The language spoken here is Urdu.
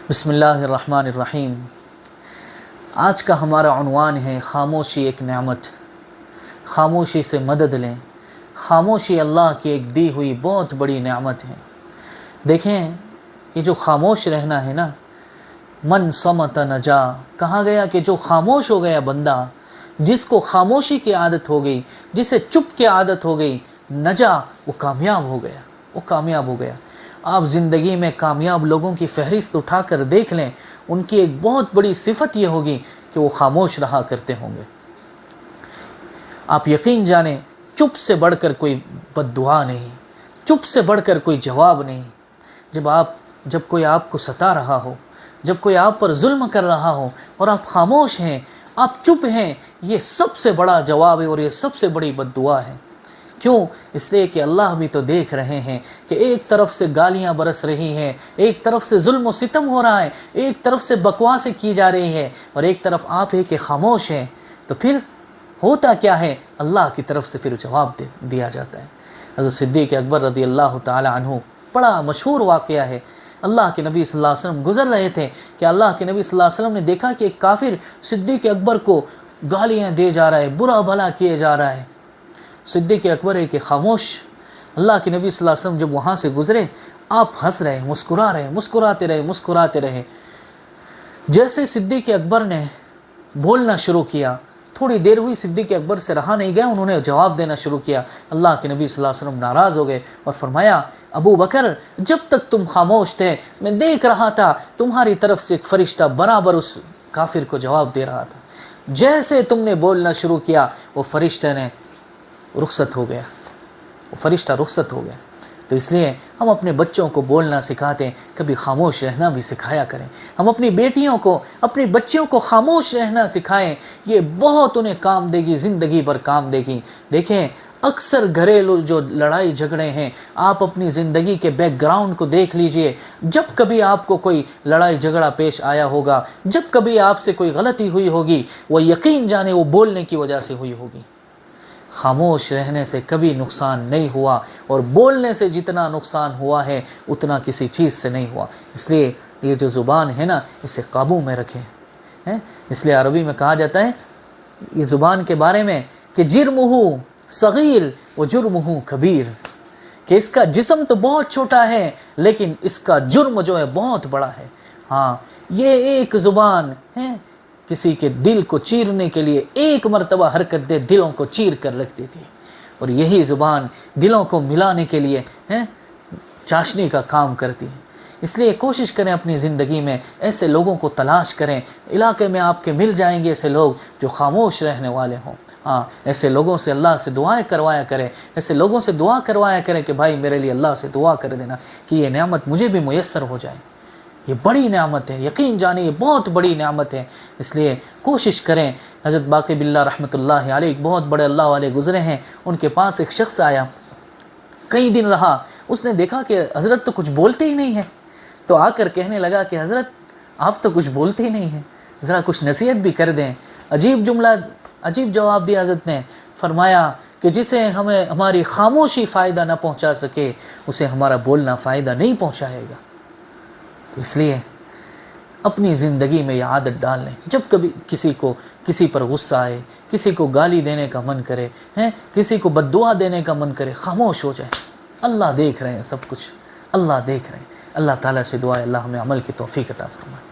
بسم اللہ الرحمن الرحیم۔ آج کا ہمارا عنوان ہے خاموشی ایک نعمت۔ خاموشی سے مدد لیں۔ خاموشی اللہ کی ایک دی ہوئی بہت بڑی نعمت ہے۔ دیکھیں، یہ جو خاموش رہنا ہے نا، من صمت نجا، کہا گیا کہ جو خاموش ہو گیا بندہ، جس کو خاموشی کی عادت ہو گئی، جسے چپ کی عادت ہو گئی، نجا، وہ کامیاب ہو گیا، وہ کامیاب ہو گیا۔ آپ زندگی میں کامیاب لوگوں کی فہرست اٹھا کر دیکھ لیں، ان کی ایک بہت بڑی صفت یہ ہوگی کہ وہ خاموش رہا کرتے ہوں گے۔ آپ یقین جانیں، چپ سے بڑھ کر کوئی بد دعا نہیں، چپ سے بڑھ کر کوئی جواب نہیں۔ جب کوئی آپ کو ستا رہا ہو، جب کوئی آپ پر ظلم کر رہا ہو اور آپ خاموش ہیں، آپ چپ ہیں، یہ سب سے بڑا جواب ہے اور یہ سب سے بڑی بد دعا ہے۔ کیوں؟ اس لیے کہ اللہ بھی تو دیکھ رہے ہیں کہ ایک طرف سے گالیاں برس رہی ہیں، ایک طرف سے ظلم و ستم ہو رہا ہے، ایک طرف سے بکواسیں کی جا رہی ہے، اور ایک طرف آپ ہیں کہ خاموش ہیں۔ تو پھر ہوتا کیا ہے؟ اللہ کی طرف سے پھر جواب دیا جاتا ہے۔ حضرت صدیق اکبر رضی اللہ تعالی عنہ، بڑا مشہور واقعہ ہے۔ اللہ کے نبی صلی اللہ علیہ وسلم گزر رہے تھے کہ اللہ کے نبی صلی اللہ علیہ وسلم نے دیکھا کہ ایک کافر صدیق اکبر کو گالیاں دے جا رہا ہے، برا بھلا کیے جا رہا ہے۔ صدیق اکبر ہے کہ خاموش۔ اللہ کے نبی صلی اللہ علیہ وسلم جب وہاں سے گزرے، آپ ہنس رہے، مسکراتے رہے۔ جیسے صدیق اکبر نے بولنا شروع کیا، تھوڑی دیر ہوئی، صدیق اکبر سے رہا نہیں گیا، انہوں نے جواب دینا شروع کیا۔ اللہ کے نبی صلی اللہ علیہ وسلم ناراض ہو گئے اور فرمایا، ابو بکر، جب تک تم خاموش تھے میں دیکھ رہا تھا تمہاری طرف سے ایک فرشتہ برابر اس کافر کو جواب دے رہا تھا۔ جیسے تم نے بولنا شروع کیا، وہ فرشتہ رخصت ہو گیا۔ تو اس لیے ہم اپنے بچوں کو بولنا سکھاتے ہیں، کبھی خاموش رہنا بھی سکھایا کریں۔ ہم اپنی بیٹیوں کو، اپنی بچیوں کو خاموش رہنا سکھائیں، یہ بہت انہیں کام دے گی، زندگی بھر کام دے گی۔ دیکھیں، اکثر گھریلو جو لڑائی جھگڑے ہیں، آپ اپنی زندگی کے بیک گراؤنڈ کو دیکھ لیجئے۔ جب کبھی آپ کو کوئی لڑائی جھگڑا پیش آیا ہوگا، جب کبھی آپ سے کوئی غلطی ہوئی ہوگی، وہ یقین جانے وہ بولنے کی وجہ سے ہوئی ہوگی۔ خاموش رہنے سے کبھی نقصان نہیں ہوا، اور بولنے سے جتنا نقصان ہوا ہے اتنا کسی چیز سے نہیں ہوا۔ اس لیے یہ جو زبان ہے نا، اسے قابو میں رکھیں۔ اس لیے عربی میں کہا جاتا ہے یہ زبان کے بارے میں کہ جرمہ صغیر و جرمہ کبیر، کہ اس کا جسم تو بہت چھوٹا ہے لیکن اس کا جرم جو ہے بہت بڑا ہے۔ ہاں، یہ ایک زبان ہے، کسی کے دل کو چیرنے کے لیے ایک مرتبہ حرکت دے دلوں کو چیر کر رکھ دیتی ہے، اور یہی زبان دلوں کو ملانے کے لیے چاشنی کا کام کرتی ہے۔ اس لیے کوشش کریں اپنی زندگی میں ایسے لوگوں کو تلاش کریں، علاقے میں آپ کے مل جائیں گے ایسے لوگ جو خاموش رہنے والے ہوں۔ ہاں، ایسے لوگوں سے اللہ سے دعائیں کروایا کریں، ایسے لوگوں سے دعا کروایا کریں کہ بھائی میرے لیے اللہ سے دعا کر دینا کہ یہ نعمت مجھے بھی میسر ہو جائے۔ یہ بڑی نعمت ہے، یقین جانیں یہ بہت بڑی نعمت ہے۔ اس لیے کوشش کریں۔ حضرت باقی باللہ رحمۃ اللہ علیہ ایک بہت بڑے اللہ والے گزرے ہیں، ان کے پاس ایک شخص آیا، کئی دن رہا، اس نے دیکھا کہ حضرت تو کچھ بولتے ہی نہیں ہیں، تو آ کر کہنے لگا کہ حضرت آپ تو کچھ بولتے ہی نہیں ہیں، ذرا کچھ نصیحت بھی کر دیں۔ عجیب جواب دیا حضرت نے، فرمایا کہ جسے ہمیں ہماری خاموشی فائدہ نہ پہنچا سکے، اسے ہمارا بولنا فائدہ نہیں پہنچائے گا۔ اس لیے اپنی زندگی میں یہ عادت ڈال لیں، جب کبھی کسی پر غصہ آئے، کسی کو گالی دینے کا من کرے، کسی کو بد دعا دینے کا من کرے، خاموش ہو جائے۔ اللہ دیکھ رہے ہیں سب کچھ، اللہ دیکھ رہے ہیں۔ اللہ تعالیٰ سے دعا ہے اللہ ہمیں عمل کی توفیق عطا فرمائے۔